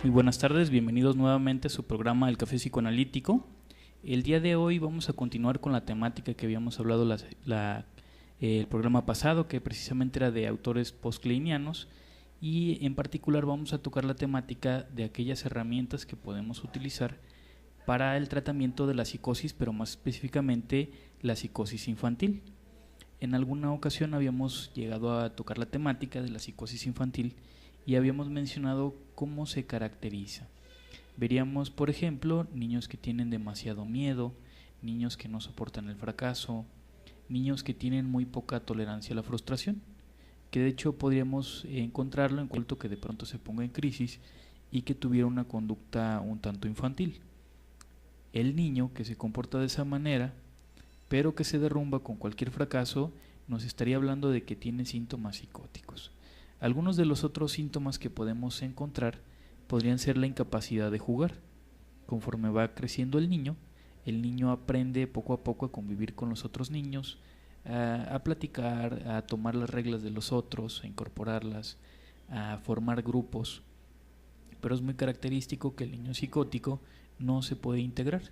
Muy buenas tardes, bienvenidos nuevamente a su programa El Café Psicoanalítico. El día de hoy vamos a continuar con la temática que habíamos hablado el programa pasado, que precisamente era de autores postcleinianos, y en particular vamos a tocar la temática de aquellas herramientas que podemos utilizar para el tratamiento de la psicosis, pero más específicamente la psicosis infantil. En alguna ocasión habíamos llegado a tocar la temática de la psicosis infantil y habíamos mencionado cómo se caracteriza. Veríamos, por ejemplo, niños que tienen demasiado miedo, niños que no soportan el fracaso, niños que tienen muy poca tolerancia a la frustración, que de hecho podríamos encontrarlo en culto que de pronto se ponga en crisis y que tuviera una conducta un tanto infantil. El niño que se comporta de esa manera, pero que se derrumba con cualquier fracaso, nos estaría hablando de que tiene síntomas psicóticos. Algunos de los otros síntomas que podemos encontrar podrían ser la incapacidad de jugar. Conforme va creciendo el niño aprende poco a poco a convivir con los otros niños, a platicar, a tomar las reglas de los otros, a incorporarlas, a formar grupos. Pero es muy característico que el niño psicótico no se puede integrar.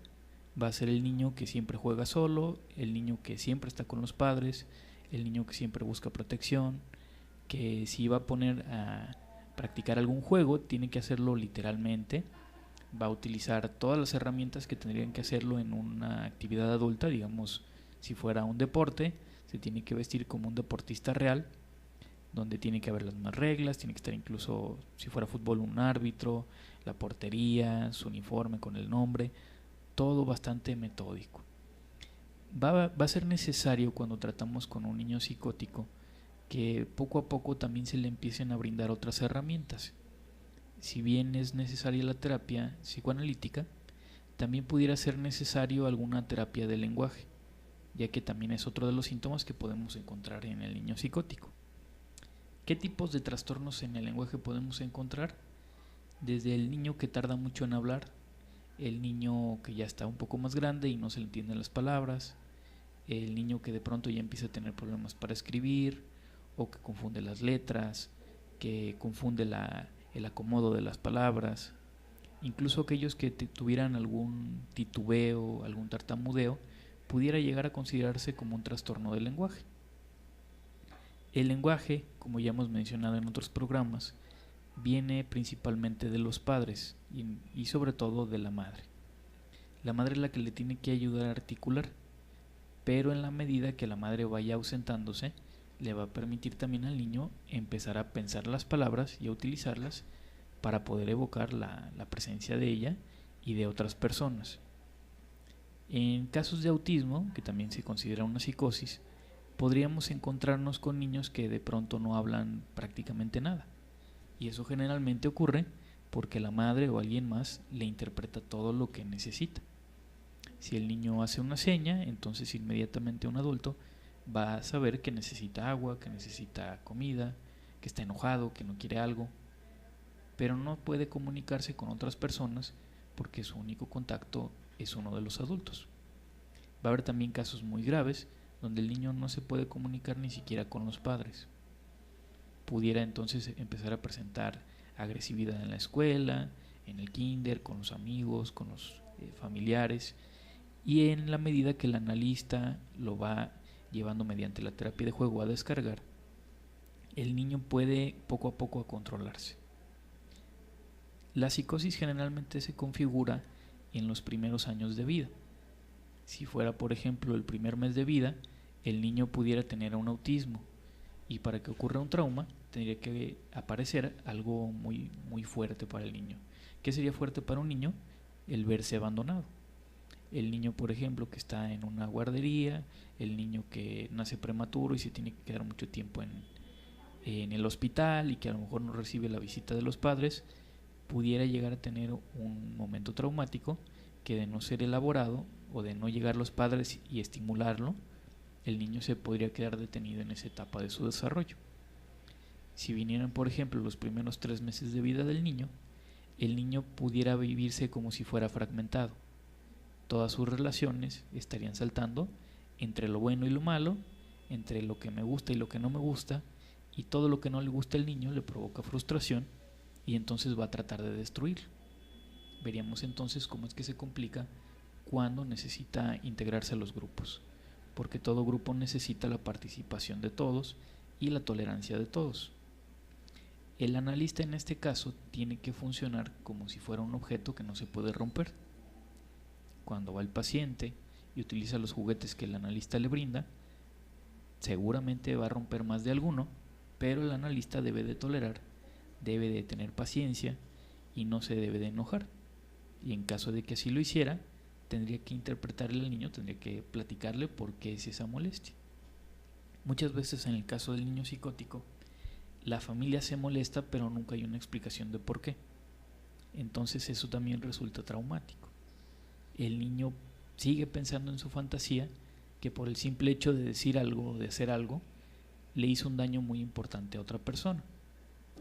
Va a ser el niño que siempre juega solo, el niño que siempre está con los padres, el niño que siempre busca protección, que si va a poner a practicar algún juego, tiene que hacerlo literalmente, va a utilizar todas las herramientas que tendrían que hacerlo en una actividad adulta, digamos, si fuera un deporte, se tiene que vestir como un deportista real, donde tiene que haber las más reglas, tiene que estar incluso, si fuera fútbol, un árbitro, la portería, su uniforme con el nombre, todo bastante metódico. Va a ser necesario cuando tratamos con un niño psicótico que poco a poco también se le empiecen a brindar otras herramientas. Si bien es necesaria la terapia psicoanalítica, también pudiera ser necesario alguna terapia del lenguaje, ya que también es otro de los síntomas que podemos encontrar en el niño psicótico. ¿Qué tipos de trastornos en el lenguaje podemos encontrar? Desde el niño que tarda mucho en hablar, el niño que ya está un poco más grande y no se le entienden las palabras, el niño que de pronto ya empieza a tener problemas para escribir, o que confunde las letras, que confunde el acomodo de las palabras, incluso aquellos que tuvieran algún titubeo, algún tartamudeo, pudiera llegar a considerarse como un trastorno del lenguaje. El lenguaje, como ya hemos mencionado en otros programas, viene principalmente de los padres y sobre todo de la madre. La madre es la que le tiene que ayudar a articular, pero en la medida que la madre vaya ausentándose, le va a permitir también al niño empezar a pensar las palabras y a utilizarlas para poder evocar la presencia de ella y de otras personas. En casos de autismo, que también se considera una psicosis, podríamos encontrarnos con niños que de pronto no hablan prácticamente nada. Y eso generalmente ocurre porque la madre o alguien más le interpreta todo lo que necesita. Si el niño hace una seña, entonces inmediatamente un adulto va a saber que necesita agua, que necesita comida, que está enojado, que no quiere algo, pero no puede comunicarse con otras personas porque su único contacto es uno de los adultos. Va a haber también casos muy graves donde el niño no se puede comunicar ni siquiera con los padres. Pudiera entonces empezar a presentar agresividad en la escuela, en el kinder, con los amigos, con los familiares, y en la medida que el analista lo va llevando mediante la terapia de juego a descargar, el niño puede poco a poco controlarse. La psicosis generalmente se configura en los primeros años de vida. Si fuera, por ejemplo, el primer mes de vida, el niño pudiera tener un autismo, y para que ocurra un trauma tendría que aparecer algo muy, muy fuerte para el niño. ¿Qué sería fuerte para un niño? El verse abandonado. El niño, por ejemplo, que está en una guardería, el niño que nace prematuro y se tiene que quedar mucho tiempo en el hospital y que a lo mejor no recibe la visita de los padres, pudiera llegar a tener un momento traumático que, de no ser elaborado o de no llegar los padres y estimularlo, el niño se podría quedar detenido en esa etapa de su desarrollo. Si vinieran, por ejemplo, los primeros 3 meses de vida del niño, el niño pudiera vivirse como si fuera fragmentado. Todas sus relaciones estarían saltando entre lo bueno y lo malo, entre lo que me gusta y lo que no me gusta, y todo lo que no le gusta al niño le provoca frustración y entonces va a tratar de destruirlo. Veríamos entonces cómo es que se complica cuando necesita integrarse a los grupos, porque todo grupo necesita la participación de todos y la tolerancia de todos. El analista en este caso tiene que funcionar como si fuera un objeto que no se puede romper. Cuando va el paciente y utiliza los juguetes que el analista le brinda, seguramente va a romper más de alguno, pero el analista debe de tolerar, debe de tener paciencia y no se debe de enojar. Y en caso de que así lo hiciera, tendría que interpretarle al niño, tendría que platicarle por qué es esa molestia. Muchas veces en el caso del niño psicótico, la familia se molesta, pero nunca hay una explicación de por qué. Entonces eso también resulta traumático. El niño sigue pensando en su fantasía que por el simple hecho de decir algo o de hacer algo, le hizo un daño muy importante a otra persona.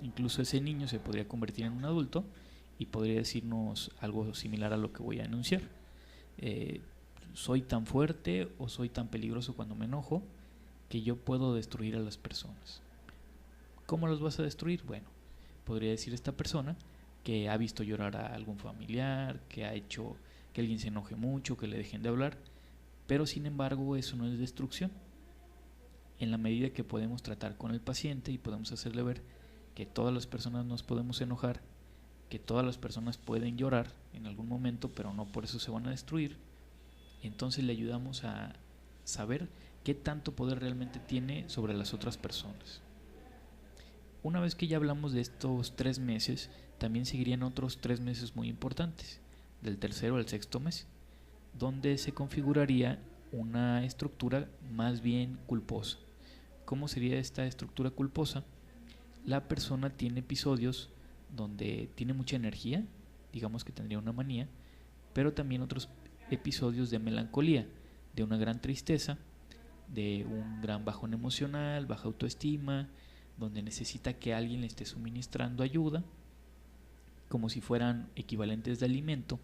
Incluso ese niño se podría convertir en un adulto y podría decirnos algo similar a lo que voy a enunciar. Soy tan fuerte o soy tan peligroso cuando me enojo que yo puedo destruir a las personas. ¿Cómo los vas a destruir? Bueno, podría decir esta persona que ha visto llorar a algún familiar, que ha hecho que alguien se enoje mucho, que le dejen de hablar, pero sin embargo eso no es destrucción. En la medida que podemos tratar con el paciente y podemos hacerle ver que todas las personas nos podemos enojar, que todas las personas pueden llorar en algún momento, pero no por eso se van a destruir, entonces le ayudamos a saber qué tanto poder realmente tiene sobre las otras personas. Una vez que ya hablamos de estos 3 meses, también seguirían otros 3 meses muy importantes, del tercero al sexto mes, donde se configuraría una estructura más bien culposa. ¿Cómo sería esta estructura culposa? La persona tiene episodios donde tiene mucha energía, digamos que tendría una manía, pero también otros episodios de melancolía, de una gran tristeza, de un gran bajón emocional, baja autoestima, donde necesita que alguien le esté suministrando ayuda, como si fueran equivalentes de alimento,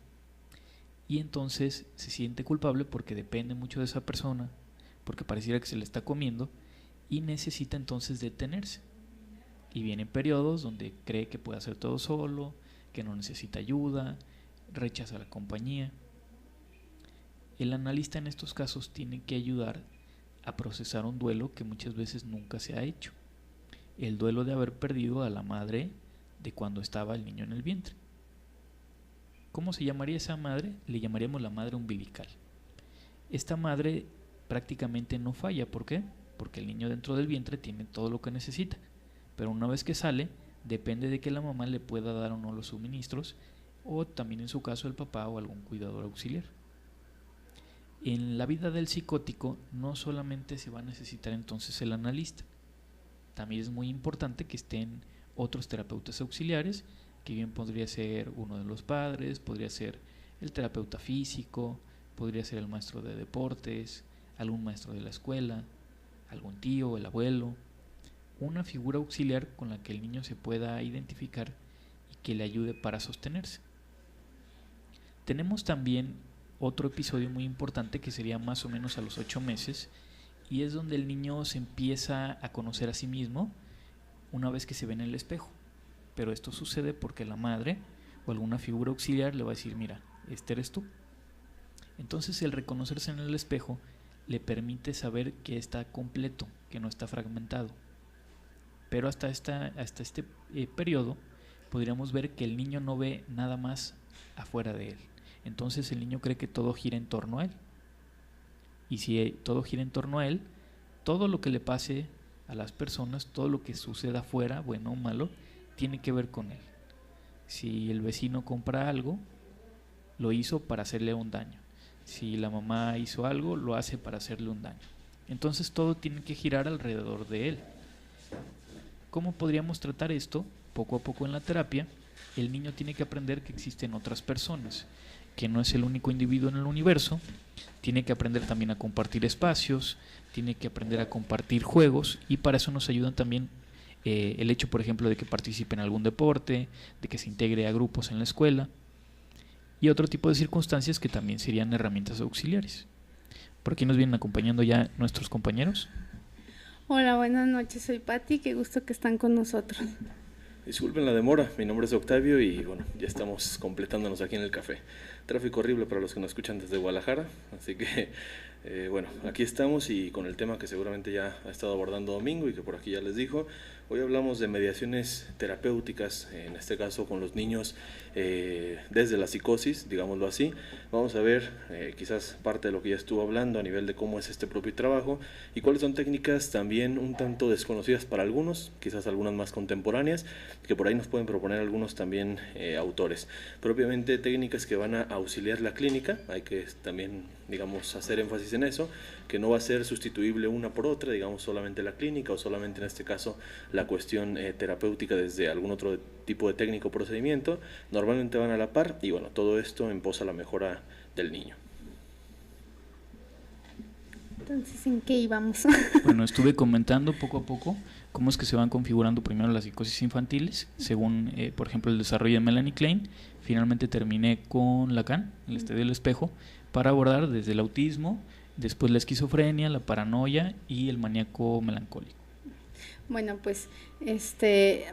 y entonces se siente culpable porque depende mucho de esa persona, porque pareciera que se le está comiendo, y necesita entonces detenerse. Y vienen periodos donde cree que puede hacer todo solo, que no necesita ayuda, rechaza la compañía. El analista en estos casos tiene que ayudar a procesar un duelo que muchas veces nunca se ha hecho. El duelo de haber perdido a la madre de cuando estaba el niño en el vientre. ¿Cómo se llamaría esa madre? Le llamaríamos la madre umbilical. Esta madre prácticamente no falla. ¿Por qué? Porque el niño dentro del vientre tiene todo lo que necesita, pero una vez que sale, depende de que la mamá le pueda dar o no los suministros, o también en su caso el papá o algún cuidador auxiliar. En la vida del psicótico no solamente se va a necesitar entonces el analista, también es muy importante que estén otros terapeutas auxiliares, que bien podría ser uno de los padres, podría ser el terapeuta físico, podría ser el maestro de deportes, algún maestro de la escuela, algún tío, el abuelo, una figura auxiliar con la que el niño se pueda identificar y que le ayude para sostenerse. Tenemos también otro episodio muy importante que sería más o menos a los 8 meses, y es donde el niño se empieza a conocer a sí mismo una vez que se ve en el espejo. Pero esto sucede porque la madre o alguna figura auxiliar le va a decir: mira, este eres tú. Entonces el reconocerse en el espejo le permite saber que está completo, que no está fragmentado. Pero hasta este periodo podríamos ver que el niño no ve nada más afuera de él. Entonces el niño cree que todo gira en torno a él. Y si todo gira en torno a él, todo lo que le pase a las personas, todo lo que suceda afuera, bueno o malo, tiene que ver con él. Si el vecino compra algo, lo hizo para hacerle un daño. Si la mamá hizo algo, lo hace para hacerle un daño. Entonces todo tiene que girar alrededor de él. ¿Cómo podríamos tratar esto? Poco a poco en la terapia, el niño tiene que aprender que existen otras personas, que no es el único individuo en el universo. Tiene que aprender también a compartir espacios, tiene que aprender a compartir juegos, y para eso nos ayudan también el hecho, por ejemplo, de que participe en algún deporte, de que se integre a grupos en la escuela, y otro tipo de circunstancias que también serían herramientas auxiliares. Por aquí nos vienen acompañando ya nuestros compañeros. Hola, buenas noches, soy Patti, qué gusto que están con nosotros. Disculpen la demora, mi nombre es Octavio y bueno, ya estamos completándonos aquí en el café. Tráfico horrible para los que nos escuchan desde Guadalajara, así que bueno, aquí estamos y con el tema que seguramente ya ha estado abordando Domingo y que por aquí ya les dijo. Hoy hablamos de mediaciones terapéuticas, en este caso con los niños desde la psicosis, digámoslo así. Vamos a ver quizás parte de lo que ya estuvo hablando a nivel de cómo es este propio trabajo y cuáles son técnicas también un tanto desconocidas para algunos, quizás algunas más contemporáneas, que por ahí nos pueden proponer algunos también autores. Propiamente técnicas que van a auxiliar la clínica, hay que también, digamos, hacer énfasis en eso, que no va a ser sustituible una por otra, digamos, solamente la clínica o solamente en este caso la cuestión terapéutica desde algún otro tipo de técnico o procedimiento. Normalmente van a la par y bueno, todo esto en pos a la mejora del niño. Entonces, ¿en qué íbamos? Bueno, estuve comentando poco a poco cómo es que se van configurando primero las psicosis infantiles, según, por ejemplo, el desarrollo de Melanie Klein. Finalmente terminé con Lacan, el estudio del espejo, para abordar desde el autismo, después la esquizofrenia, la paranoia y el maníaco melancólico. Bueno, pues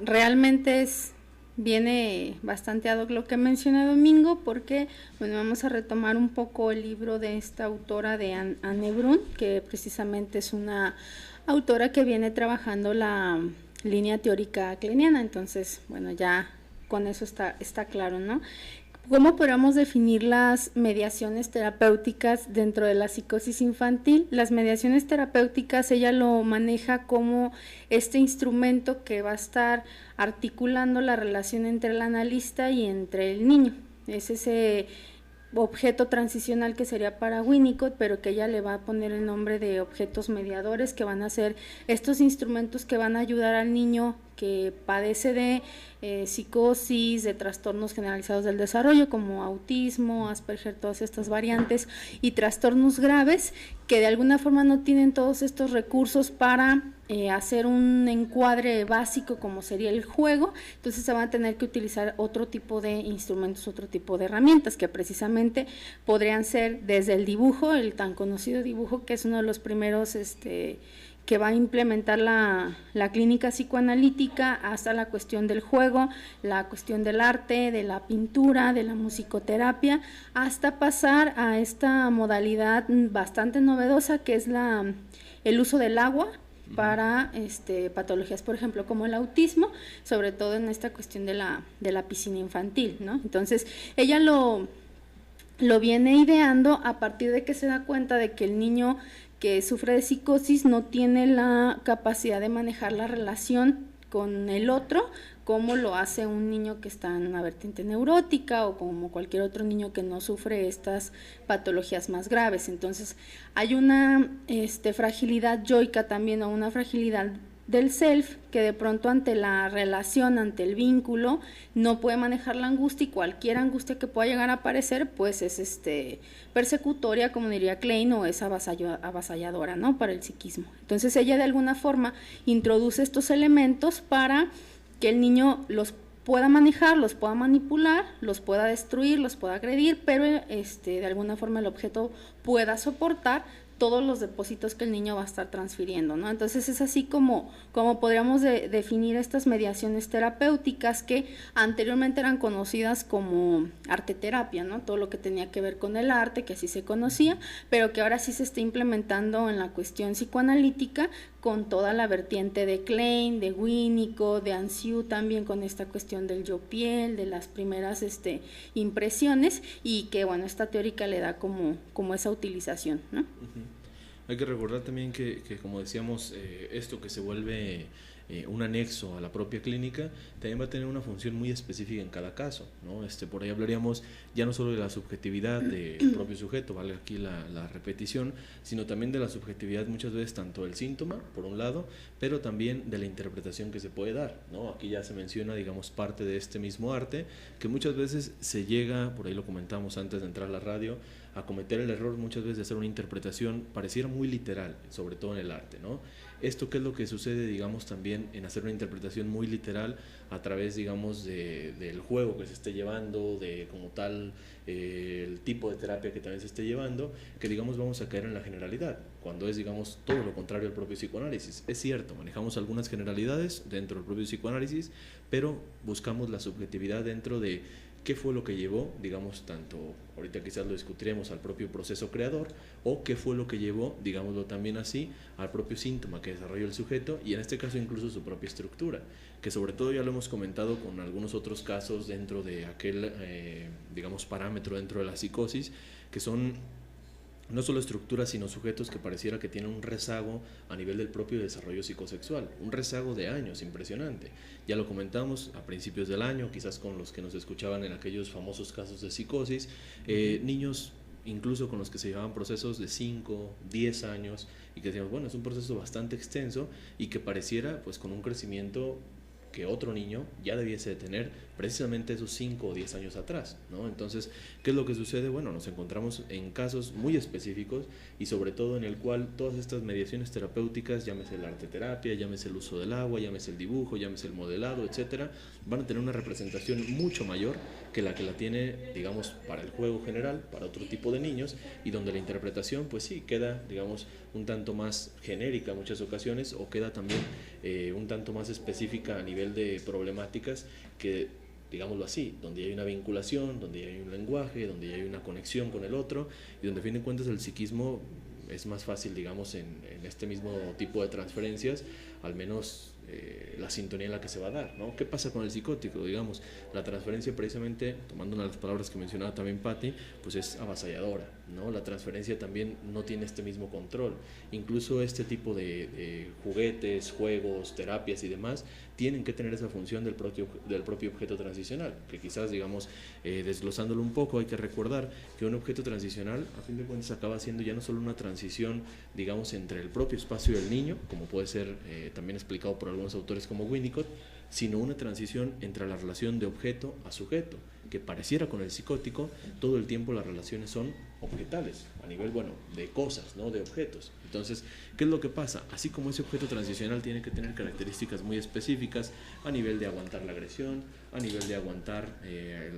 realmente viene bastante ad hoc lo que menciona Domingo, porque bueno, vamos a retomar un poco el libro de esta autora de Anne Brun, que precisamente es una autora que viene trabajando la línea teórica kleiniana. Entonces, bueno, ya con eso está claro, ¿no? ¿Cómo podríamos definir las mediaciones terapéuticas dentro de la psicosis infantil? Las mediaciones terapéuticas ella lo maneja como este instrumento que va a estar articulando la relación entre el analista y entre el niño. Es ese objeto transicional que sería para Winnicott, pero que ella le va a poner el nombre de objetos mediadores, que van a ser estos instrumentos que van a ayudar al niño que padece de psicosis, de trastornos generalizados del desarrollo como autismo, Asperger, todas estas variantes y trastornos graves que de alguna forma no tienen todos estos recursos para hacer un encuadre básico como sería el juego. Entonces se van a tener que utilizar otro tipo de instrumentos, otro tipo de herramientas que precisamente podrían ser desde el dibujo, el tan conocido dibujo que es uno de los primeros que va a implementar la clínica psicoanalítica, hasta la cuestión del juego, la cuestión del arte, de la pintura, de la musicoterapia, hasta pasar a esta modalidad bastante novedosa que es el uso del agua para patologías, por ejemplo, como el autismo, sobre todo en esta cuestión de la piscina infantil, ¿no? Entonces, ella lo viene ideando a partir de que se da cuenta de que el niño que sufre de psicosis no tiene la capacidad de manejar la relación con el otro como lo hace un niño que está en una vertiente neurótica o como cualquier otro niño que no sufre estas patologías más graves. Entonces hay una fragilidad yoica también, o una fragilidad del self, que de pronto ante la relación, ante el vínculo, no puede manejar la angustia, y cualquier angustia que pueda llegar a aparecer, pues es persecutoria, como diría Klein, o es avasalladora, ¿no?, para el psiquismo. Entonces ella de alguna forma introduce estos elementos para que el niño los pueda manejar, los pueda manipular, los pueda destruir, los pueda agredir, pero de alguna forma el objeto pueda soportar todos los depósitos que el niño va a estar transfiriendo, ¿no? Entonces es así como podríamos definir estas mediaciones terapéuticas que anteriormente eran conocidas como arteterapia, ¿no? Todo lo que tenía que ver con el arte, que así se conocía, pero que ahora sí se está implementando en la cuestión psicoanalítica con toda la vertiente de Klein, de Winnicott, de Anciu, también con esta cuestión del yo-piel, de las primeras impresiones, y que bueno, esta teórica le da como esa utilización, ¿no? Hay que recordar también que como decíamos, esto que se vuelve un anexo a la propia clínica, también va a tener una función muy específica en cada caso, ¿no? Por ahí hablaríamos ya no solo de la subjetividad del propio sujeto, vale aquí la repetición, sino también de la subjetividad muchas veces tanto del síntoma, por un lado, pero también de la interpretación que se puede dar, ¿no? Aquí ya se menciona, digamos, parte de este mismo arte, que muchas veces se llega, por ahí lo comentamos antes de entrar a la radio, a cometer el error muchas veces de hacer una interpretación pareciera muy literal, sobre todo en el arte, ¿no? Esto, ¿qué es lo que sucede, digamos, también en hacer una interpretación muy literal a través, digamos, del juego que se esté llevando, de como tal el tipo de terapia que también se esté llevando, que, digamos, vamos a caer en la generalidad, cuando es, digamos, todo lo contrario al propio psicoanálisis. Es cierto, manejamos algunas generalidades dentro del propio psicoanálisis, pero buscamos la subjetividad dentro de qué fue lo que llevó, digamos, tanto, ahorita quizás lo discutiremos, al propio proceso creador, o qué fue lo que llevó, digámoslo también así, al propio síntoma que desarrolló el sujeto, y en este caso incluso su propia estructura, que sobre todo ya lo hemos comentado con algunos otros casos dentro de aquel, digamos, parámetro dentro de la psicosis, que son no solo estructuras, sino sujetos que pareciera que tienen un rezago a nivel del propio desarrollo psicosexual, un rezago de años impresionante. Ya lo comentamos a principios del año, quizás con los que nos escuchaban en aquellos famosos casos de psicosis, niños incluso con los que se llevaban procesos de 5, 10 años, y que decíamos, bueno, es un proceso bastante extenso y que pareciera pues con un crecimiento que otro niño ya debiese de tener precisamente esos 5 o 10 años atrás, ¿no? Entonces, ¿qué es lo que sucede? Bueno, nos encontramos en casos muy específicos y sobre todo en el cual todas estas mediaciones terapéuticas, llámese la arteterapia, llámese el uso del agua, llámese el dibujo, llámese el modelado, etcétera, van a tener una representación mucho mayor que la tiene, digamos, para el juego general, para otro tipo de niños, y donde la interpretación, pues sí, queda, digamos, un tanto más genérica en muchas ocasiones, o queda también un tanto más específica a nivel de problemáticas que, digámoslo así, donde hay una vinculación, donde hay un lenguaje, donde hay una conexión con el otro, y donde a fin de cuentas el psiquismo es más fácil, digamos, en este mismo tipo de transferencias, al menos la sintonía en la que se va a dar, ¿no? ¿Qué pasa con el psicótico? Digamos, la transferencia, precisamente, tomando una de las palabras que mencionaba también Patti, pues es avasalladora, ¿no? La transferencia también no tiene este mismo control. Incluso este tipo de juguetes, juegos, terapias y demás tienen que tener esa función del propio objeto transicional, que quizás, digamos, desglosándolo un poco, hay que recordar que un objeto transicional, a fin de cuentas, acaba siendo ya no solo una transición, digamos, entre el propio espacio del niño, como puede ser también explicado por algunos autores como Winnicott, sino una transición entre la relación de objeto a sujeto, que pareciera con el psicótico, todo el tiempo las relaciones son objetales, a nivel, bueno, de cosas, ¿no? De objetos. Entonces, ¿qué es lo que pasa? Así como ese objeto transicional tiene que tener características muy específicas a nivel de aguantar la agresión, a nivel de aguantar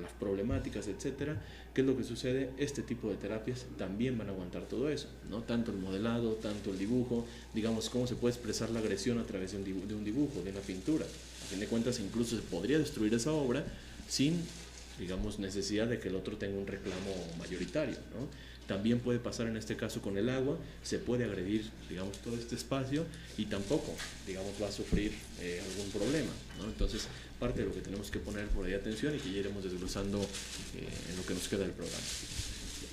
las problemáticas, etcétera, ¿qué es lo que sucede? Este tipo de terapias también van a aguantar todo eso, ¿no? Tanto el modelado, tanto el dibujo, digamos, cómo se puede expresar la agresión a través de un dibujo, de una pintura. A fin de cuentas, incluso se podría destruir esa obra sin, digamos, necesidad de que el otro tenga un reclamo mayoritario, ¿no? También puede pasar en este caso con el agua, se puede agredir, digamos, todo este espacio y tampoco, digamos, va a sufrir algún problema, ¿no? Entonces, parte de lo que tenemos que poner por ahí atención y que ya iremos desglosando en lo que nos queda del programa.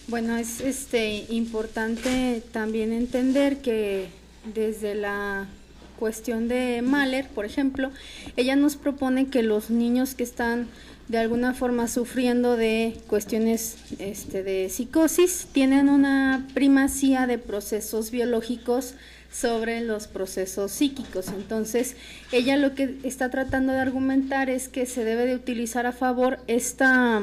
Bueno, es importante también entender que desde la cuestión de Mahler, por ejemplo, ella nos propone que los niños que están de alguna forma sufriendo de cuestiones de psicosis tienen una primacía de procesos biológicos sobre los procesos psíquicos. Entonces, ella lo que está tratando de argumentar es que se debe de utilizar a favor esta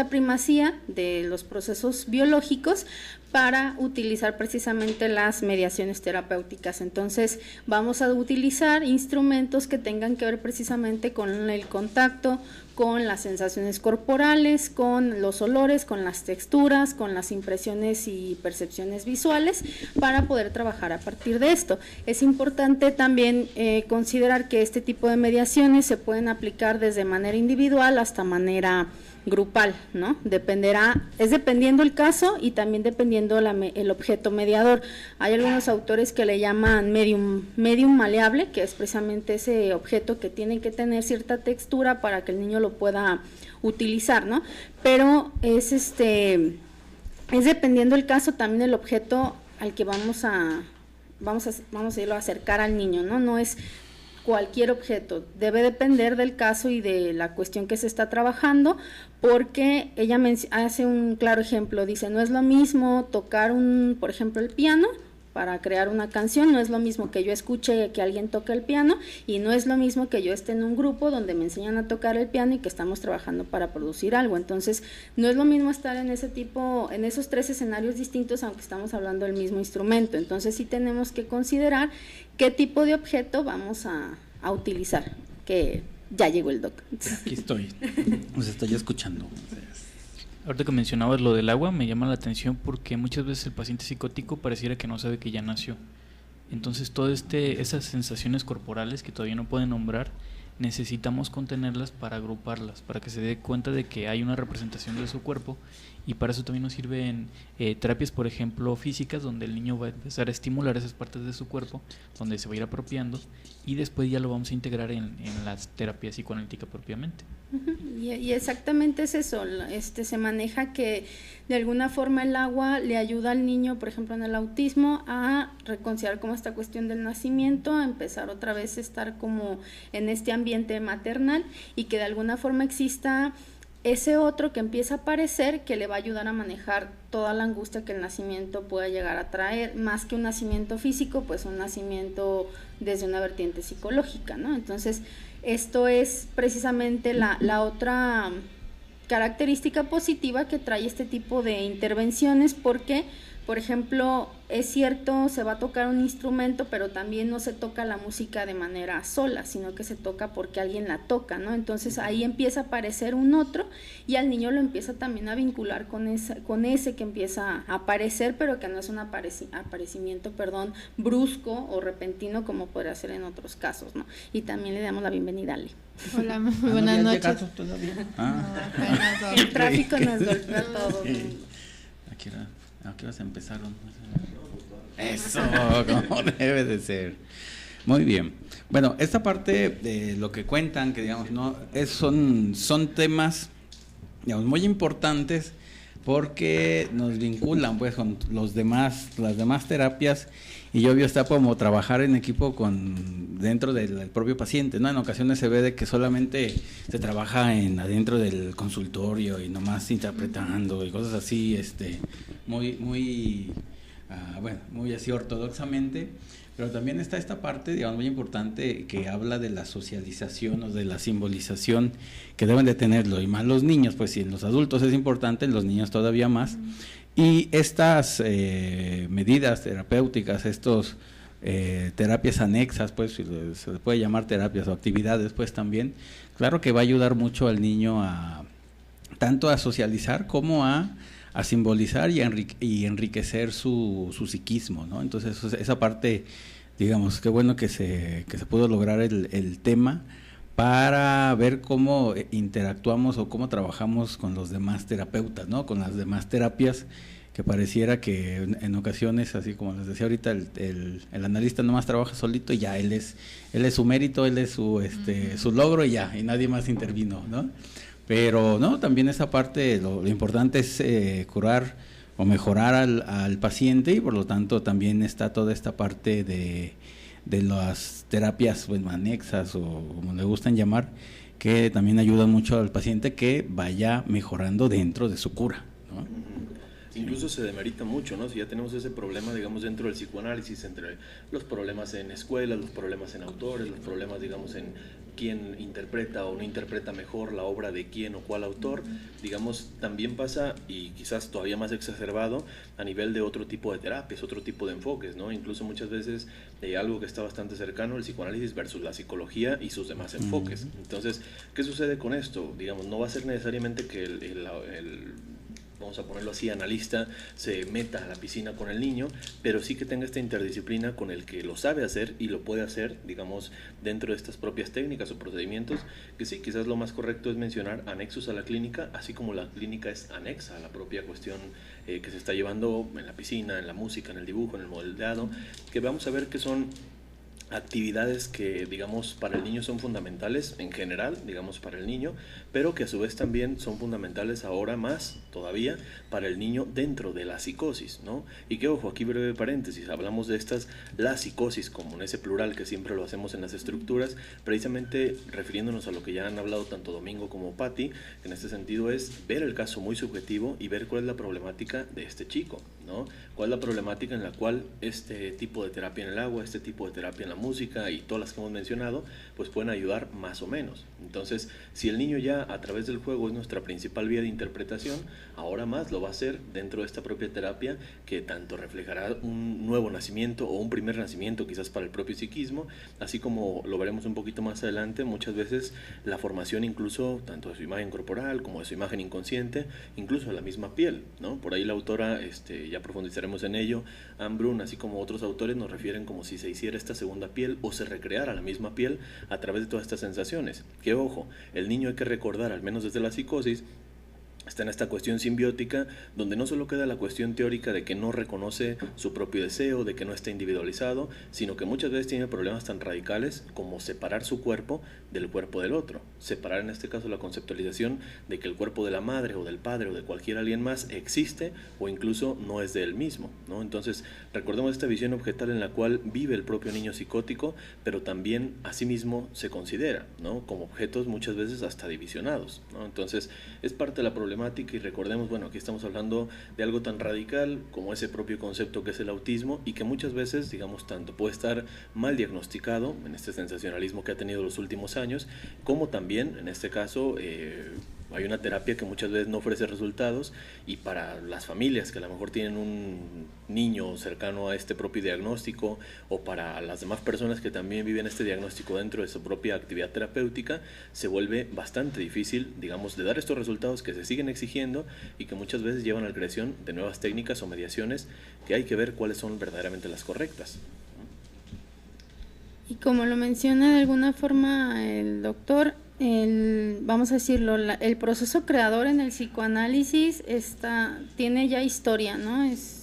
primacía de los procesos biológicos para utilizar precisamente las mediaciones terapéuticas. Entonces, vamos a utilizar instrumentos que tengan que ver precisamente con el contacto, con las sensaciones corporales, con los olores, con las texturas, con las impresiones y percepciones visuales, para poder trabajar a partir de esto. Es importante también considerar que este tipo de mediaciones se pueden aplicar desde manera individual hasta manera grupal, ¿no? Dependiendo el caso y también dependiendo el objeto mediador. Hay algunos autores que le llaman medium maleable, que es precisamente ese objeto que tiene que tener cierta textura para que el niño lo pueda utilizar, ¿no? Pero es dependiendo el caso también el objeto al que vamos a irlo a acercar al niño, ¿no? No es cualquier objeto, debe depender del caso y de la cuestión que se está trabajando, porque ella hace un claro ejemplo, dice, no es lo mismo tocar por ejemplo, el piano para crear una canción. No es lo mismo que yo escuche que alguien toque el piano, y no es lo mismo que yo esté en un grupo donde me enseñan a tocar el piano y que estamos trabajando para producir algo. Entonces no es lo mismo estar en esos 3 escenarios distintos, aunque estamos hablando del mismo instrumento. Entonces sí tenemos que considerar qué tipo de objeto vamos a utilizar, que ya llegó el doc. Aquí estoy, os estoy escuchando. Ahorita que mencionabas lo del agua, me llama la atención porque muchas veces el paciente psicótico pareciera que no sabe que ya nació. Entonces todas esas sensaciones corporales que todavía no pueden nombrar, necesitamos contenerlas para agruparlas, para que se dé cuenta de que hay una representación de su cuerpo, y para eso también nos sirven terapias, por ejemplo, físicas, donde el niño va a empezar a estimular esas partes de su cuerpo, donde se va a ir apropiando, y después ya lo vamos a integrar en la terapia psicoanalítica propiamente. Y exactamente es eso, se maneja que de alguna forma el agua le ayuda al niño, por ejemplo en el autismo, a reconciliar como esta cuestión del nacimiento, a empezar otra vez a estar como en este ambiente maternal, y que de alguna forma exista ese otro que empieza a aparecer, que le va a ayudar a manejar toda la angustia que el nacimiento pueda llegar a traer, más que un nacimiento físico, pues un nacimiento desde una vertiente psicológica, ¿no? Entonces, esto es precisamente la otra característica positiva que trae este tipo de intervenciones, porque, por ejemplo, es cierto, se va a tocar un instrumento, pero también no se toca la música de manera sola, sino que se toca porque alguien la toca, ¿no? Entonces ahí empieza a aparecer un otro, y al niño lo empieza también a vincular con ese que empieza a aparecer, pero que no es un aparecimiento, brusco o repentino como podría ser en otros casos, ¿no? Y también le damos la bienvenida a Ali. Hola, muy buenas noches. El tráfico nos golpea a todos. ¿A qué horas empezaron? Eso, como debe de ser. Muy bien. Bueno, esta parte de lo que cuentan, que digamos, no son temas, digamos, muy importantes, porque nos vinculan pues con las demás terapias, y obvio está como trabajar en equipo dentro del propio paciente, ¿no? En ocasiones se ve de que solamente se trabaja adentro del consultorio y nomás interpretando y cosas así, muy así ortodoxamente, pero también está esta parte, digamos, muy importante, que habla de la socialización o de la simbolización que deben de tenerlo, y más los niños, pues si en los adultos es importante, en los niños todavía más. Y estas medidas terapéuticas, terapias anexas, pues se le puede llamar terapias o actividades, pues también, claro que va a ayudar mucho al niño tanto a socializar como a simbolizar y enriquecer su psiquismo, ¿no? Entonces esa parte, digamos, qué bueno que se pudo lograr el tema, para ver cómo interactuamos o cómo trabajamos con los demás terapeutas, ¿no? Con las demás terapias, que pareciera que en ocasiones, así como les decía ahorita, el analista nomás trabaja solito y ya, él es su mérito, él es su logro y ya, y nadie más intervino, ¿no? Pero no, también esa parte, lo importante es curar o mejorar al paciente, y por lo tanto también está toda esta parte de las terapias anexas, o como le gustan llamar, que también ayudan mucho al paciente que vaya mejorando dentro de su cura, ¿no? Incluso se demerita mucho, ¿no? Si ya tenemos ese problema, digamos, dentro del psicoanálisis, entre los problemas en escuelas, los problemas en autores, los problemas, digamos, en quién interpreta o no interpreta mejor la obra de quién o cuál autor, digamos, también pasa, y quizás todavía más exacerbado, a nivel de otro tipo de terapias, otro tipo de enfoques, ¿no? Incluso muchas veces algo que está bastante cercano, el psicoanálisis versus la psicología y sus demás enfoques. Entonces, ¿qué sucede con esto? Digamos, no va a ser necesariamente que vamos a ponerlo así, analista, se meta a la piscina con el niño, pero sí que tenga esta interdisciplina con el que lo sabe hacer y lo puede hacer, digamos, dentro de estas propias técnicas o procedimientos, que sí, quizás lo más correcto es mencionar anexos a la clínica, así como la clínica es anexa a la propia cuestión que se está llevando en la piscina, en la música, en el dibujo, en el modelado, que vamos a ver que son actividades que, digamos, para el niño son fundamentales en general, digamos, para el niño, pero que a su vez también son fundamentales ahora más todavía para el niño dentro de la psicosis, ¿no? Y que, ojo, aquí breve paréntesis, hablamos de estas, la psicosis, como en ese plural que siempre lo hacemos en las estructuras, precisamente refiriéndonos a lo que ya han hablado tanto Domingo como Patti, en este sentido es ver el caso muy subjetivo y ver cuál es la problemática de este chico, ¿no? Cuál es la problemática en la cual este tipo de terapia en el agua, este tipo de terapia en la música y todas las que hemos mencionado, pues pueden ayudar más o menos. Entonces, si el niño ya a través del juego es nuestra principal vía de interpretación, ahora más lo va a hacer dentro de esta propia terapia que tanto reflejará un nuevo nacimiento o un primer nacimiento quizás para el propio psiquismo, así como lo veremos un poquito más adelante, muchas veces la formación incluso tanto de su imagen corporal como de su imagen inconsciente, incluso de la misma piel, ¿no? Por ahí la autora, ya profundizaremos en ello, Anne Brun, así como otros autores nos refieren como si se hiciera esta segunda piel o se recreara la misma piel a través de todas estas sensaciones. Que ojo, el niño hay que recordar, al menos desde la psicosis, está en esta cuestión simbiótica donde no solo queda la cuestión teórica de que no reconoce su propio deseo, de que no está individualizado, sino que muchas veces tiene problemas tan radicales como separar su cuerpo del cuerpo del otro, separar en este caso la conceptualización de que el cuerpo de la madre o del padre o de cualquier alguien más existe o incluso no es de él mismo, ¿no? Entonces recordemos esta visión objetal en la cual vive el propio niño psicótico, pero también a sí mismo se considera, ¿no? Como objetos muchas veces hasta divisionados, ¿no? Entonces es parte de la problemática y recordemos, bueno, aquí estamos hablando de algo tan radical como ese propio concepto que es el autismo y que muchas veces, digamos, tanto puede estar mal diagnosticado en este sensacionalismo que ha tenido los últimos años, como también, en este caso, hay una terapia que muchas veces no ofrece resultados y para las familias que a lo mejor tienen un niño cercano a este propio diagnóstico o para las demás personas que también viven este diagnóstico dentro de su propia actividad terapéutica, se vuelve bastante difícil, digamos, de dar estos resultados que se siguen exigiendo y que muchas veces llevan a la creación de nuevas técnicas o mediaciones que hay que ver cuáles son verdaderamente las correctas. Y como lo menciona de alguna forma el doctor, vamos a decirlo, el proceso creador en el psicoanálisis tiene ya historia, ¿no? Es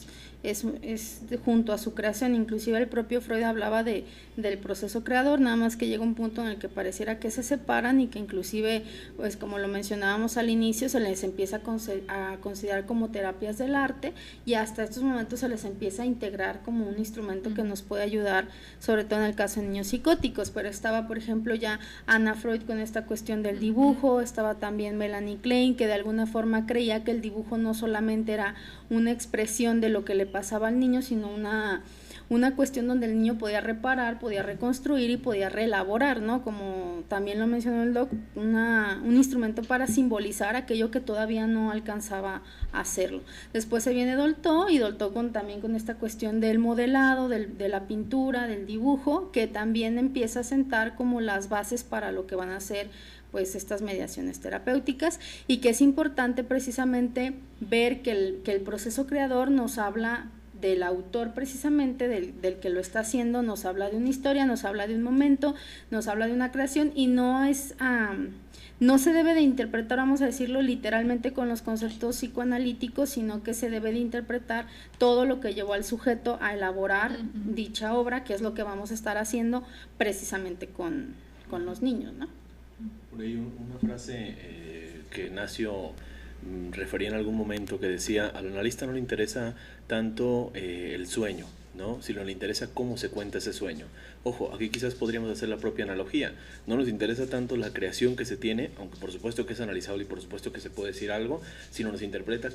junto a su creación, inclusive el propio Freud hablaba del proceso creador, nada más que llega un punto en el que pareciera que se separan y que inclusive, pues como lo mencionábamos al inicio, se les empieza a considerar como terapias del arte y hasta estos momentos se les empieza a integrar como un instrumento que nos puede ayudar, sobre todo en el caso de niños psicóticos, pero estaba por ejemplo ya Anna Freud con esta cuestión del dibujo, estaba también Melanie Klein, que de alguna forma creía que el dibujo no solamente era una expresión de lo que le pasaba al niño, sino una cuestión donde el niño podía reparar, podía reconstruir y podía reelaborar, ¿no? Como también lo mencionó el doc, un instrumento para simbolizar aquello que todavía no alcanzaba a hacerlo. Después se viene Dolto y Dolto también con esta cuestión del modelado, de la pintura, del dibujo, que también empieza a sentar como las bases para lo que van a ser pues estas mediaciones terapéuticas y que es importante precisamente ver que el proceso creador nos habla del autor precisamente, del que lo está haciendo, nos habla de una historia, nos habla de un momento, nos habla de una creación y no se debe de interpretar, vamos a decirlo literalmente con los conceptos psicoanalíticos, sino que se debe de interpretar todo lo que llevó al sujeto a elaborar dicha obra, que es lo que vamos a estar haciendo precisamente con los niños, ¿no? Por ahí una frase que Ignacio refería en algún momento que decía, al analista no le interesa tanto el sueño, ¿no? Sino le interesa cómo se cuenta ese sueño. Ojo, aquí quizás podríamos hacer la propia analogía. No nos interesa tanto la creación que se tiene, aunque por supuesto que es analizable y por supuesto que se puede decir algo, sino nos interpreta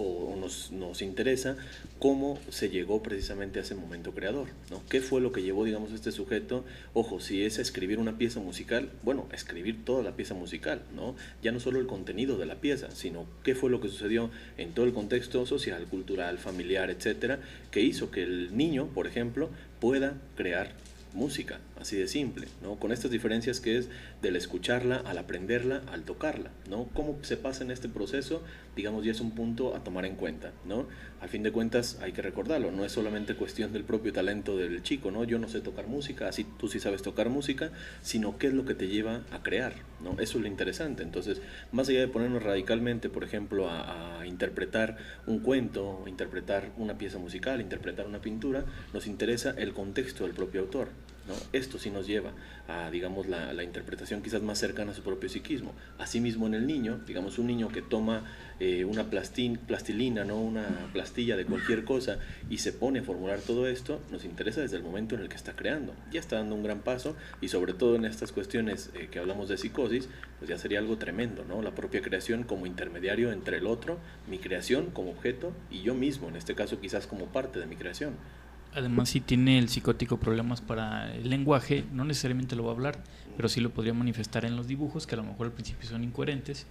o nos interesa cómo se llegó precisamente a ese momento creador, ¿no? ¿Qué fue lo que llevó, digamos, a este sujeto? Ojo, si es a escribir una pieza musical, bueno, escribir toda la pieza musical, ¿no? Ya no solo el contenido de la pieza, sino qué fue lo que sucedió en todo el contexto social, cultural, familiar, etcétera, que hizo que el niño, por ejemplo, pueda crear música, así de simple, ¿no? Con estas diferencias que es del escucharla, al aprenderla, al tocarla, ¿no? Cómo se pasa en este proceso, digamos, ya es un punto a tomar en cuenta, ¿no? Al fin de cuentas hay que recordarlo, no es solamente cuestión del propio talento del chico, ¿no? Yo no sé tocar música, así tú sí sabes tocar música, sino qué es lo que te lleva a crear, ¿no? Eso es lo interesante. Entonces, más allá de ponernos radicalmente, por ejemplo, a interpretar un cuento, interpretar una pieza musical, interpretar una pintura, nos interesa el contexto del propio autor. ¿no? Esto sí nos lleva a, digamos, la interpretación quizás más cercana a su propio psiquismo. Asimismo, en el niño, digamos, un niño que toma una plastilina, ¿no? Una plastilla de cualquier cosa y se pone a formular todo esto, nos interesa desde el momento en el que está creando. Ya está dando un gran paso, y sobre todo en estas cuestiones que hablamos de psicosis, pues ya sería algo tremendo, ¿no? La propia creación como intermediario entre el otro, mi creación como objeto, y yo mismo, en este caso quizás como parte de mi creación. Además, si tiene el psicótico problemas para el lenguaje, no necesariamente lo va a hablar, pero sí lo podría manifestar en los dibujos, que a lo mejor al principio son incoherentes.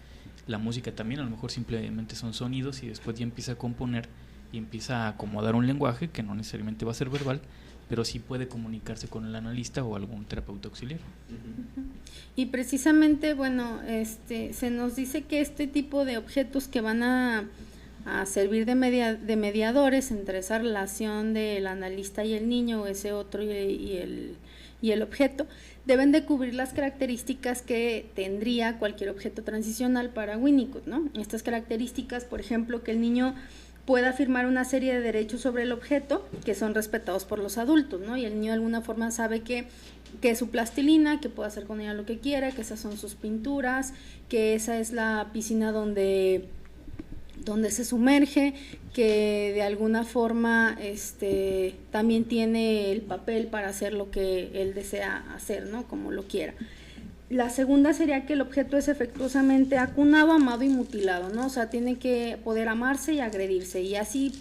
La música también, a lo mejor simplemente son sonidos, y después ya empieza a componer y empieza a acomodar un lenguaje que no necesariamente va a ser verbal, pero sí puede comunicarse con el analista o algún terapeuta auxiliar. Y precisamente, bueno, se nos dice que este tipo de objetos que van a servir de mediadores entre esa relación del analista y el niño, o ese otro y el objeto, deben de cubrir las características que tendría cualquier objeto transicional para Winnicott, ¿no? Estas características, por ejemplo, que el niño pueda afirmar una serie de derechos sobre el objeto que son respetados por los adultos, ¿no? Y el niño de alguna forma sabe que es su plastilina, que puede hacer con ella lo que quiera, que esas son sus pinturas, que esa es la piscina donde se sumerge, que de alguna forma también tiene el papel para hacer lo que él desea hacer, ¿no? Como lo quiera. La segunda sería que el objeto es efectuosamente acunado, amado y mutilado, ¿no? O sea, tiene que poder amarse y agredirse, y así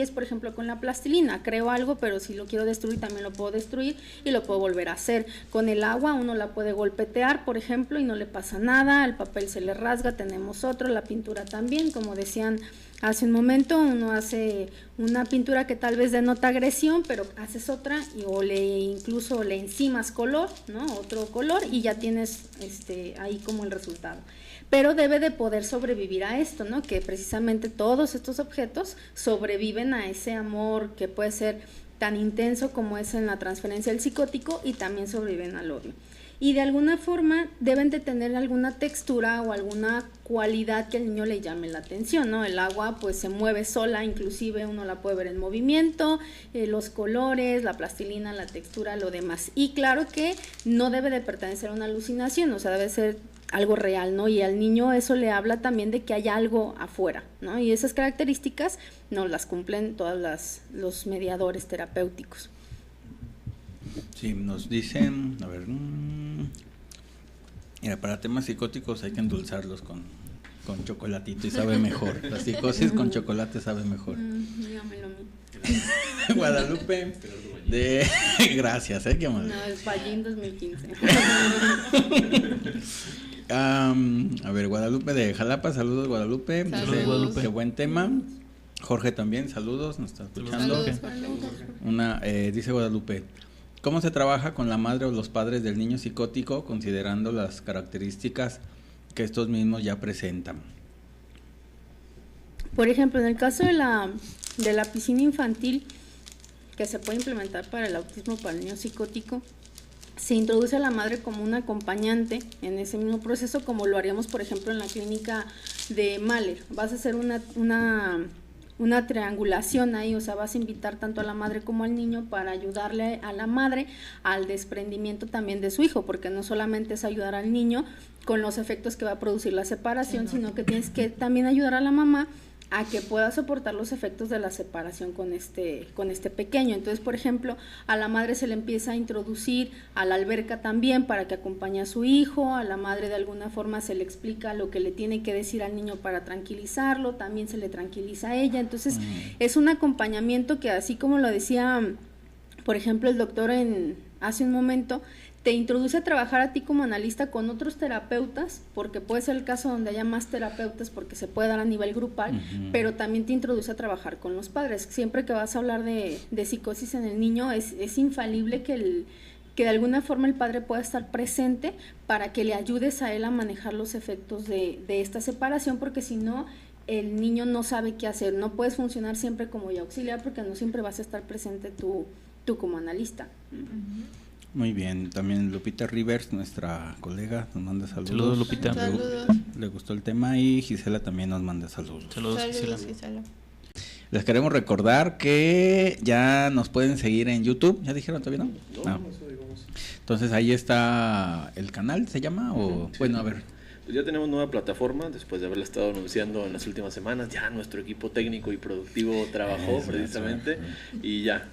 es, por ejemplo, con la plastilina. Creo algo, pero si lo quiero destruir, también lo puedo destruir y lo puedo volver a hacer. Con el agua uno la puede golpetear, por ejemplo, y no le pasa nada, el papel se le rasga, tenemos otro, la pintura también, como decían hace un momento, uno hace una pintura que tal vez denota agresión, pero haces otra incluso le encimas color, ¿no? Otro color, y ya tienes ahí como el resultado. Pero debe de poder sobrevivir a esto, ¿no? Que precisamente todos estos objetos sobreviven a ese amor que puede ser tan intenso como es en la transferencia del psicótico, y también sobreviven al odio. Y de alguna forma deben de tener alguna textura o alguna cualidad que al niño le llame la atención, ¿no? El agua pues se mueve sola, inclusive uno la puede ver en movimiento, los colores, la plastilina, la textura, lo demás. Y claro que no debe de pertenecer a una alucinación, o sea, debe ser algo real, ¿no? Y al niño eso le habla también de que hay algo afuera, ¿no? Y esas características no las cumplen todos los mediadores terapéuticos. Sí, nos dicen, a ver, mira, para temas psicóticos hay que endulzarlos con chocolatito y sabe mejor. La psicosis con chocolate sabe mejor. Dígamelo a mí. Guadalupe, gracias, qué mal. No, es Ballín 2015. A ver, Guadalupe de Jalapa, saludos Guadalupe. Saludos, Guadalupe. Qué buen tema. Jorge también, saludos, nos está escuchando. Dice Guadalupe, ¿cómo se trabaja con la madre o los padres del niño psicótico considerando las características que estos mismos ya presentan? Por ejemplo, en el caso de la piscina infantil, que se puede implementar para el autismo, para el niño psicótico, se introduce a la madre como una acompañante en ese mismo proceso, como lo haríamos, por ejemplo, en la clínica de Mahler. Vas a hacer una triangulación ahí, o sea, vas a invitar tanto a la madre como al niño para ayudarle a la madre al desprendimiento también de su hijo, porque no solamente es ayudar al niño con los efectos que va a producir la separación, sino que tienes que también ayudar a la mamá a que pueda soportar los efectos de la separación con este pequeño. Entonces, por ejemplo, a la madre se le empieza a introducir a la alberca también para que acompañe a su hijo, a la madre de alguna forma se le explica lo que le tiene que decir al niño para tranquilizarlo, también se le tranquiliza a ella. Entonces, es un acompañamiento que, así como lo decía, por ejemplo, el doctor hace un momento, te introduce a trabajar a ti como analista con otros terapeutas, porque puede ser el caso donde haya más terapeutas porque se puede dar a nivel grupal, pero también te introduce a trabajar con los padres. Siempre que vas a hablar de psicosis en el niño, es infalible que de alguna forma el padre pueda estar presente para que le ayudes a él a manejar los efectos de esta separación, porque si no, el niño no sabe qué hacer. No puedes funcionar siempre como ya auxiliar porque no siempre vas a estar presente tú como analista. Muy bien, también Lupita Rivers, nuestra colega, nos manda saludos. Saludos, Lupita. Saludos. Le gustó el tema, y Gisela también nos manda saludos. Saludos, Gisela. Les queremos recordar que ya nos pueden seguir en YouTube. ¿Ya dijeron todavía no? No, eso digamos. Entonces ahí está el canal, ¿se llama? O Sí. bueno, a ver. Pues ya tenemos nueva plataforma, después de haberla estado anunciando en las últimas semanas, ya nuestro equipo técnico y productivo trabajó precisamente y ya,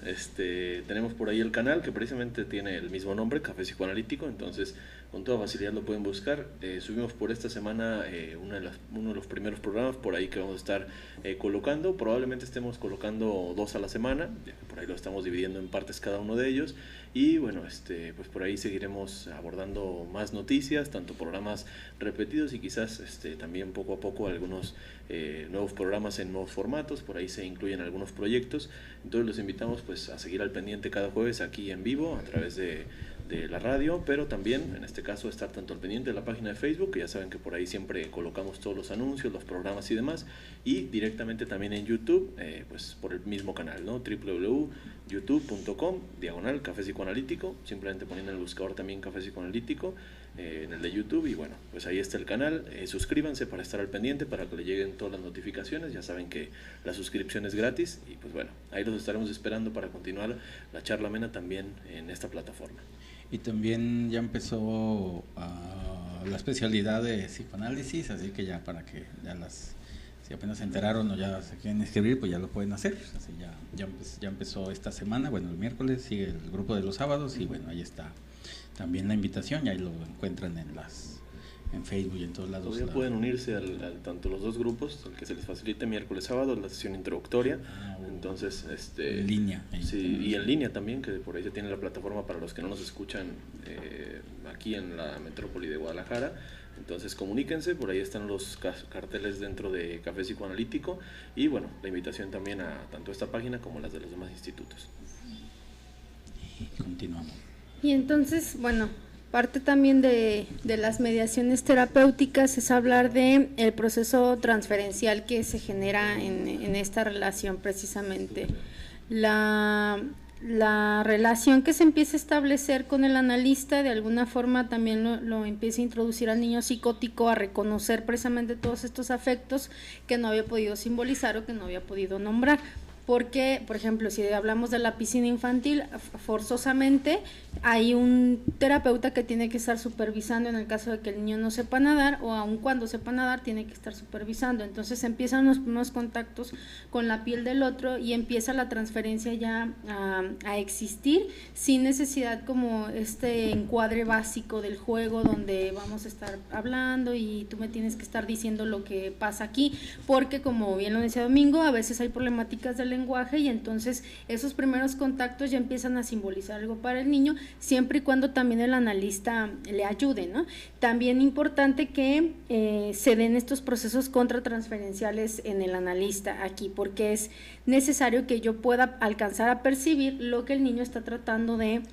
tenemos por ahí el canal que precisamente tiene el mismo nombre, Café Psicoanalítico, entonces con toda facilidad lo pueden buscar. Subimos por esta semana uno de los primeros programas por ahí que vamos a estar colocando, probablemente estemos colocando 2 a la semana, por ahí lo estamos dividiendo en partes cada uno de ellos. Y bueno, pues por ahí seguiremos abordando más noticias, tanto programas repetidos y quizás también poco a poco algunos nuevos programas en nuevos formatos, por ahí se incluyen algunos proyectos, entonces los invitamos pues a seguir al pendiente cada jueves aquí en vivo a través de la radio, pero también en este caso estar tanto al pendiente de la página de Facebook, que ya saben que por ahí siempre colocamos todos los anuncios, los programas y demás, y directamente también en YouTube, pues por el mismo canal, ¿no? www.youtube.com/Café Psicoanalítico, simplemente poniendo en el buscador también Café Psicoanalítico en el de YouTube, y bueno, pues ahí está el canal. Suscríbanse para estar al pendiente, para que le lleguen todas las notificaciones. Ya saben que la suscripción es gratis y pues bueno, ahí los estaremos esperando para continuar la charla amena también en esta plataforma. Y también ya empezó la especialidad de psicoanálisis, así que ya para que si apenas se enteraron o ya se quieren inscribir, pues ya lo pueden hacer. Así ya empezó esta semana, bueno, el miércoles sigue el grupo de los sábados y bueno, ahí está también la invitación, y ahí lo encuentran en Facebook y en todos lados. Todavía pueden unirse tanto los dos grupos, el que se les facilite miércoles sábado, la sesión introductoria, entonces en línea. Sí, y en línea también, que por ahí se tiene la plataforma para los que no nos escuchan aquí en la metrópoli de Guadalajara. Entonces comuníquense, por ahí están los carteles dentro de Café Psicoanalítico, y bueno, la invitación también a tanto esta página como las de los demás institutos. Y continuamos. Y entonces, bueno, parte también de las mediaciones terapéuticas es hablar de el proceso transferencial que se genera en esta relación precisamente. La relación que se empieza a establecer con el analista de alguna forma también lo empieza a introducir al niño psicótico a reconocer precisamente todos estos afectos que no había podido simbolizar o que no había podido nombrar. Porque, por ejemplo, si hablamos de la piscina infantil, forzosamente hay un terapeuta que tiene que estar supervisando en el caso de que el niño no sepa nadar, o aun cuando sepa nadar tiene que estar supervisando. Entonces empiezan los primeros contactos con la piel del otro y empieza la transferencia ya a existir sin necesidad como este encuadre básico del juego donde vamos a estar hablando y tú me tienes que estar diciendo lo que pasa aquí, porque como bien lo decía Domingo, a veces hay problemáticas del lenguaje y entonces esos primeros contactos ya empiezan a simbolizar algo para el niño, siempre y cuando también el analista le ayude, ¿no? También importante que se den estos procesos contratransferenciales en el analista aquí, porque es necesario que yo pueda alcanzar a percibir lo que el niño está tratando de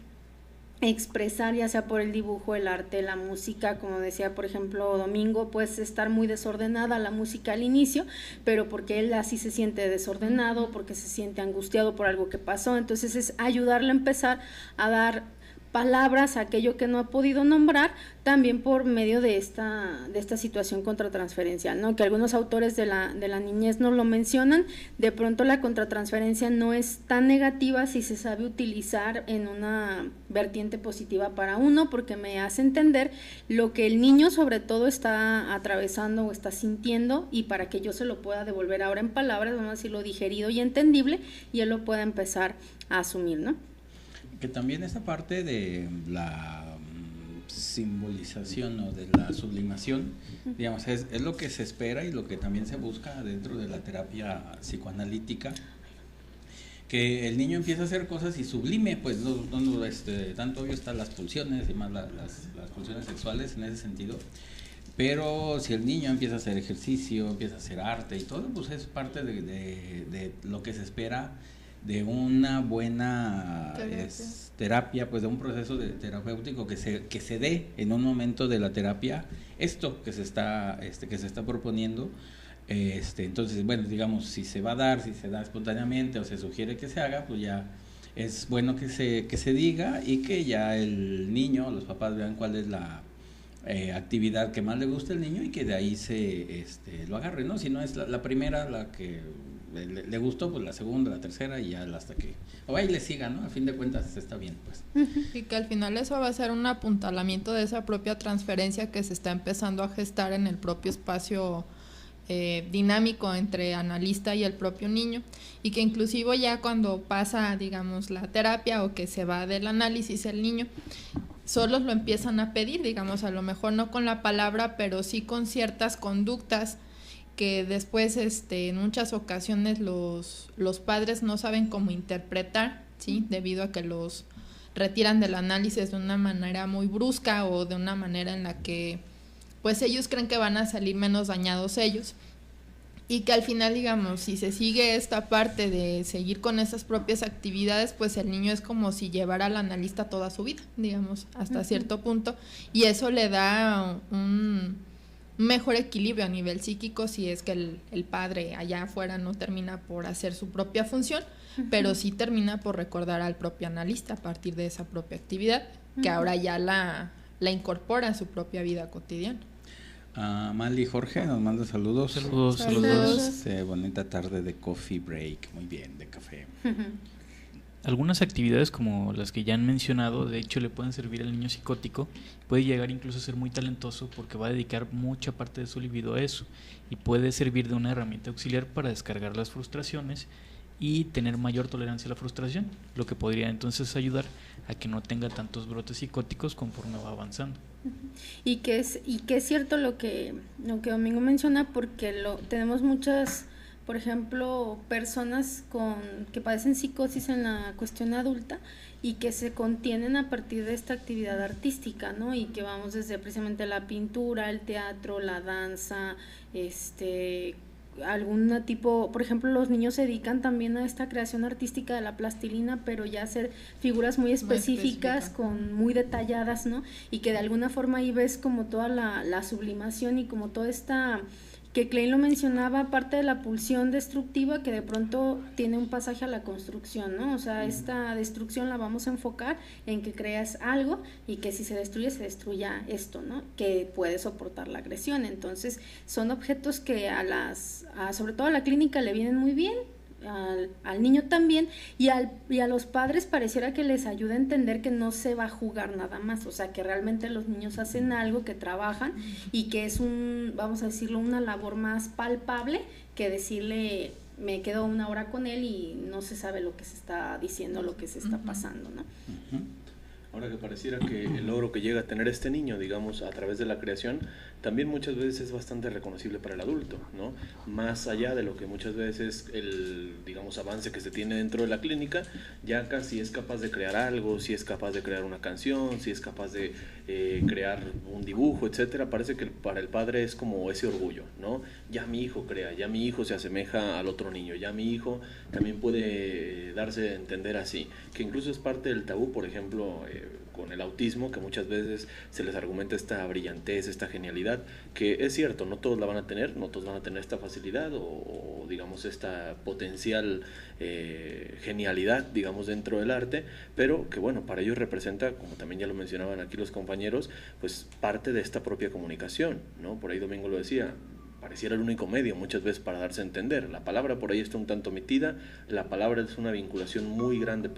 expresar, ya sea por el dibujo, el arte, la música, como decía por ejemplo Domingo, pues estar muy desordenada la música al inicio, pero porque él así se siente desordenado, porque se siente angustiado por algo que pasó, entonces es ayudarle a empezar a dar palabras a aquello que no ha podido nombrar, también por medio de esta situación contratransferencial, ¿no? Que algunos autores de la niñez no lo mencionan. De pronto la contratransferencia no es tan negativa si se sabe utilizar en una vertiente positiva para uno, porque me hace entender lo que el niño sobre todo está atravesando o está sintiendo, y para que yo se lo pueda devolver ahora en palabras, vamos a decirlo digerido y entendible, y él lo pueda empezar a asumir, ¿no? Que también esa parte de la simbolización o de la sublimación, digamos, es lo que se espera y lo que también se busca dentro de la terapia psicoanalítica, que el niño empieza a hacer cosas y sublime, pues tanto obvio están las pulsiones y más las pulsiones sexuales en ese sentido, pero si el niño empieza a hacer ejercicio, empieza a hacer arte y todo, pues es parte de lo que se espera de una buena terapia, pues de un proceso terapéutico que se dé en un momento de la terapia esto que se está proponiendo. Entonces, bueno, digamos, si se va a dar, si se da espontáneamente o se sugiere que se haga, pues ya es bueno que se diga, y que ya el niño, los papás vean cuál es la actividad que más le gusta al niño y que de ahí se lo agarre, ¿no? Si no es la primera la que le gustó, pues la segunda, la tercera y ya hasta que, o ahí le siga, ¿no? A fin de cuentas está bien, pues. Y que al final eso va a ser un apuntalamiento de esa propia transferencia que se está empezando a gestar en el propio espacio dinámico entre analista y el propio niño, y que inclusive ya cuando pasa, digamos, la terapia o que se va del análisis el niño, solos lo empiezan a pedir, digamos, a lo mejor no con la palabra, pero sí con ciertas conductas que después en muchas ocasiones los padres no saben cómo interpretar, ¿sí? Debido a que los retiran del análisis de una manera muy brusca o de una manera en la que pues ellos creen que van a salir menos dañados ellos, y que al final, digamos, si se sigue esta parte de seguir con esas propias actividades, pues el niño es como si llevara al analista toda su vida, digamos, hasta cierto punto, y eso le da un mejor equilibrio a nivel psíquico si es que el padre allá afuera no termina por hacer su propia función, pero sí termina por recordar al propio analista a partir de esa propia actividad, que ahora ya la incorpora a su propia vida cotidiana. Mali Jorge nos manda saludos. Saludos. Bonita tarde de coffee break. Muy bien, de café. Algunas actividades como las que ya han mencionado, de hecho, le pueden servir al niño psicótico. Puede llegar incluso a ser muy talentoso porque va a dedicar mucha parte de su libido a eso, y puede servir de una herramienta auxiliar para descargar las frustraciones y tener mayor tolerancia a la frustración, lo que podría entonces ayudar a que no tenga tantos brotes psicóticos conforme va avanzando. Y que es cierto lo que Domingo menciona, porque tenemos muchas, por ejemplo, personas que padecen psicosis en la cuestión adulta y que se contienen a partir de esta actividad artística, ¿no? Y que vamos desde precisamente la pintura, el teatro, la danza, algún tipo, por ejemplo, los niños se dedican también a esta creación artística de la plastilina, pero ya hacer figuras muy específicas, muy detalladas, ¿no? Y que de alguna forma ahí ves como toda la sublimación y como toda esta, que Klein lo mencionaba, parte de la pulsión destructiva que de pronto tiene un pasaje a la construcción, ¿no? O sea, esta destrucción la vamos a enfocar en que creas algo y que si se destruya esto, ¿no? Que puede soportar la agresión. Entonces, son objetos que sobre todo a la clínica le vienen muy bien, al niño también, y a los padres pareciera que les ayuda a entender que no se va a jugar nada más, o sea, que realmente los niños hacen algo, que trabajan, y que es vamos a decirlo, una labor más palpable que decirle, me quedo una hora con él y no se sabe lo que se está diciendo, lo que se está pasando, ¿no? Ahora que pareciera que el logro que llega a tener este niño, digamos, a través de la creación, también muchas veces es bastante reconocible para el adulto, ¿no? Más allá de lo que muchas veces el, digamos, avance que se tiene dentro de la clínica, ya casi es capaz de crear algo, si es capaz de crear una canción, si es capaz de crear un dibujo, etcétera. Parece que para el padre es como ese orgullo, ¿no? Ya mi hijo crea, ya mi hijo se asemeja al otro niño, ya mi hijo también puede darse a entender así, que incluso es parte del tabú, por ejemplo, con el autismo, que muchas veces se les argumenta esta brillantez, esta genialidad, que es cierto, no todos la van a tener, no todos van a tener esta facilidad o digamos esta potencial genialidad, digamos, dentro del arte, pero que bueno, para ellos representa, como también ya lo mencionaban aquí los compañeros, pues parte de esta propia comunicación, ¿no? Por ahí Domingo lo decía, pareciera el único medio muchas veces para darse a entender. La palabra por ahí está un tanto omitida, la palabra es una vinculación muy grande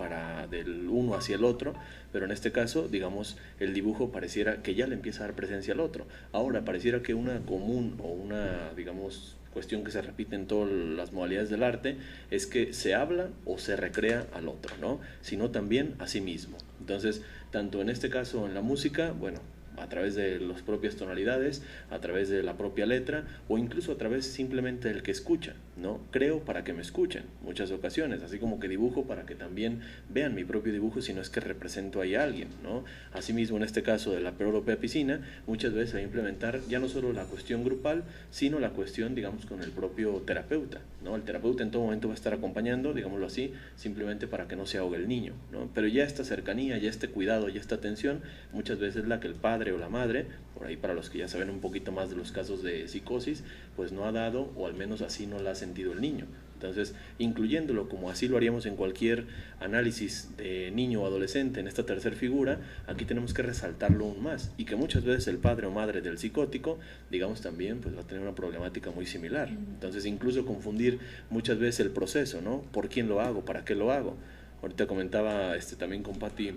del uno hacia el otro, pero en este caso, digamos, el dibujo pareciera que ya le empieza a dar presencia al otro. Ahora, pareciera que una común o una, digamos, cuestión que se repite en todas las modalidades del arte es que se habla o se recrea al otro, ¿no? Sino también a sí mismo. Entonces, tanto en este caso en la música, bueno, a través de las propias tonalidades, a través de la propia letra o incluso a través simplemente del que escucha, ¿no? Creo para que me escuchen, muchas ocasiones, así como que dibujo para que también vean mi propio dibujo si no es que represento ahí a alguien, ¿no? Asimismo, en este caso de la peróropea piscina, muchas veces a implementar ya no solo la cuestión grupal, sino la cuestión, digamos, con el propio terapeuta, ¿no? El terapeuta en todo momento va a estar acompañando, digámoslo así, simplemente para que no se ahogue el niño, ¿no? Pero ya esta cercanía, ya este cuidado, ya esta atención, muchas veces es la que el padre o la madre, por ahí para los que ya saben un poquito más de los casos de psicosis, pues no ha dado, o al menos así no la ha sentido el niño. Entonces, incluyéndolo como así lo haríamos en cualquier análisis de niño o adolescente en esta tercera figura, aquí tenemos que resaltarlo aún más, y que muchas veces el padre o madre del psicótico, digamos, también pues va a tener una problemática muy similar. Entonces, incluso confundir muchas veces el proceso, ¿no? ¿Por quién lo hago? ¿Para qué lo hago? Ahorita comentaba también con Pati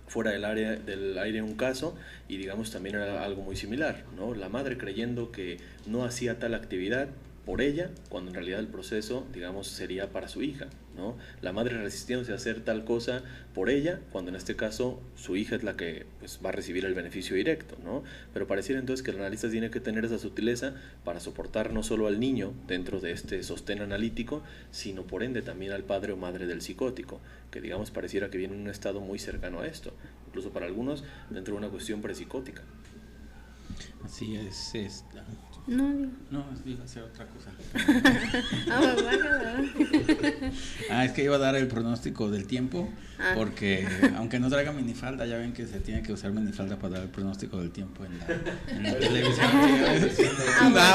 fuera del aire un caso, y digamos también era algo muy similar, ¿no? La madre creyendo que no hacía tal actividad por ella, cuando en realidad el proceso, digamos, sería para su hija, ¿no? La madre resistiéndose a hacer tal cosa por ella, cuando en este caso su hija es la que pues, va a recibir el beneficio directo, ¿no? Pero pareciera entonces que el analista tiene que tener esa sutileza para soportar no solo al niño dentro de este sostén analítico, sino por ende también al padre o madre del psicótico, que digamos pareciera que viene en un estado muy cercano a esto, incluso para algunos dentro de una cuestión prepsicótica. Así es. No, digo. No, iba a hacer otra cosa. Es que iba a dar el pronóstico del tiempo, porque aunque no traiga minifalda, ya ven que se tiene que usar minifalda para dar el pronóstico del tiempo en la televisión.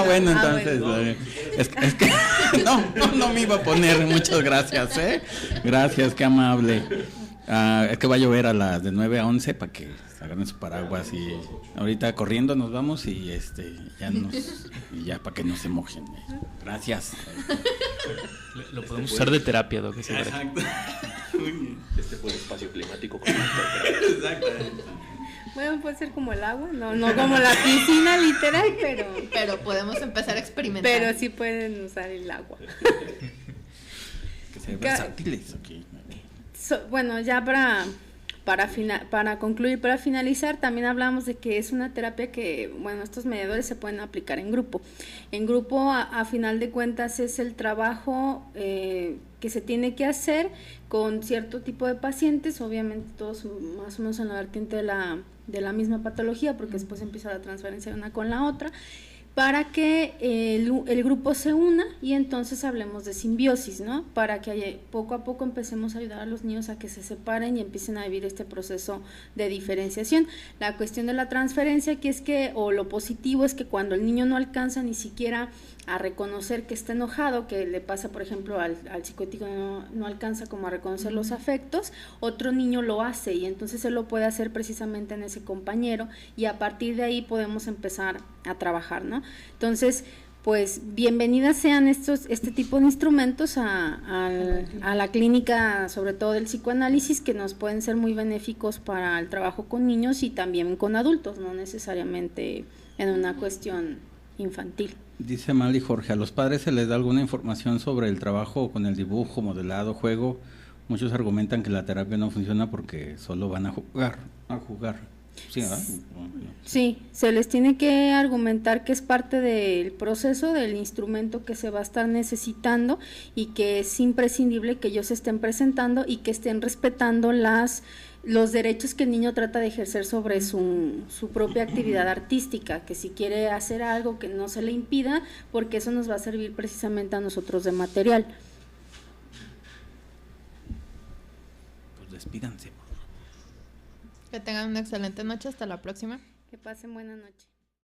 Bueno, entonces, es que no me iba a poner, muchas gracias, Gracias, qué amable. Es que va a llover a las de 9 a 11 para que agarren su paraguas y ahorita corriendo nos vamos y ya para que no se mojen. Gracias. Lo podemos usar de terapia, Doc. Exacto. Muy bien. Este fue el espacio climático con Exactamente. Bueno, puede ser como el agua, no como la piscina literal, pero podemos empezar a experimentar. Pero sí pueden usar el agua. Que sean versátiles aquí. Bueno, ya para concluir, para finalizar, también hablamos de que es una terapia que, bueno, estos mediadores se pueden aplicar en grupo. En grupo, a final de cuentas, es el trabajo que se tiene que hacer con cierto tipo de pacientes, obviamente todos más o menos en la vertiente de la misma patología, porque después empieza la transferencia de una con la otra, para que el grupo se una y entonces hablemos de simbiosis, ¿no? Para que poco a poco empecemos a ayudar a los niños a que se separen y empiecen a vivir este proceso de diferenciación. La cuestión de la transferencia aquí es o lo positivo es que cuando el niño no alcanza ni siquiera a reconocer que está enojado, que le pasa por ejemplo al psicótico, no alcanza como a reconocer los afectos, otro niño lo hace y entonces él lo puede hacer precisamente en ese compañero y a partir de ahí podemos empezar a trabajar, ¿no? Entonces, pues bienvenidas sean este tipo de instrumentos a la clínica, sobre todo del psicoanálisis, que nos pueden ser muy benéficos para el trabajo con niños y también con adultos, no necesariamente en una cuestión infantil. Dice Mali Jorge, ¿a los padres se les da alguna información sobre el trabajo con el dibujo, modelado, juego? Muchos argumentan que la terapia no funciona porque solo van a jugar. Sí, ¿verdad? Sí, se les tiene que argumentar que es parte del proceso, del instrumento que se va a estar necesitando y que es imprescindible que ellos estén presentando y que estén respetando los derechos que el niño trata de ejercer sobre su propia actividad artística, que si quiere hacer algo que no se le impida, porque eso nos va a servir precisamente a nosotros de material. Pues despídanse. Que tengan una excelente noche, hasta la próxima. Que pasen buena noche.